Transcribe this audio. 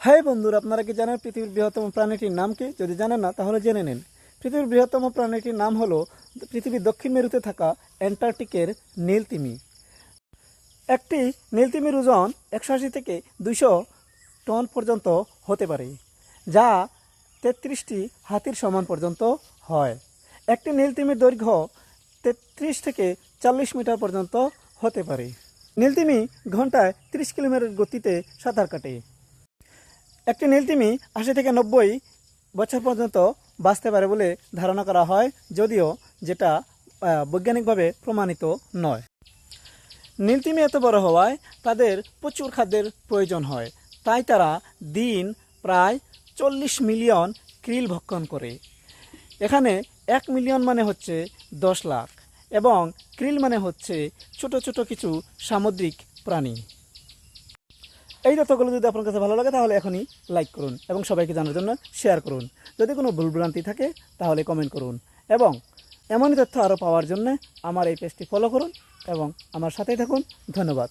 High বন্ধুরা, আপনারা কি জানেন পৃথিবীর বৃহত্তম প্রাণীটির নাম কি? যদি জানেন না তাহলে জেনে নিন। পৃথিবীর বৃহত্তম প্রাণীটির নাম হলো পৃথিবীর দক্ষিণ মেরুতে থাকা অ্যান্টার্কটিকের নীলতিমি। একটি নীলতিমির ওজন 180 থেকে 200 টন পর্যন্ত হতে পারে, যা 33টি হাতির সমান পর্যন্ত হয়। একটি নীলতিমির দৈর্ঘ্য 33 থেকে 40 মিটার পর্যন্ত হতে পারে। নীলতিমি ঘন্টায় 30 কিলোমিটার গতিতে সাঁতার কাটে। একটি নীলতিমি 80 থেকে 90 বছর পর্যন্ত বাঁচতে পারে বলে ধারণা করা হয়, যদিও যেটা বৈজ্ঞানিকভাবে প্রমাণিত নয়। নীলতিমি এত বড় হওয়ায় তাদের প্রচুর খাদ্যের প্রয়োজন হয়, তাই তারা দিন প্রায় 40 মিলিয়ন krill ভক্ষণ করে। এখানে 1 মিলিয়ন মানে হচ্ছে 10 লাখ, এবং krill মানে হচ্ছে ছোট ছোট কিছু সামুদ্রিক প্রাণী। এই তথ্যগুলো যদি আপনার কাছে ভালো লাগে তাহলে এখনই লাইক করুন এবং সবাইকে জানার জন্য শেয়ার করুন। যদি কোনো ভুলভ্রান্তি থাকে তাহলে কমেন্ট করুন, এবং এমনই তথ্য আরও পাওয়ার জন্য আমার এই পেজটি ফলো করুন এবং আমার সাথেই থাকুন। ধন্যবাদ।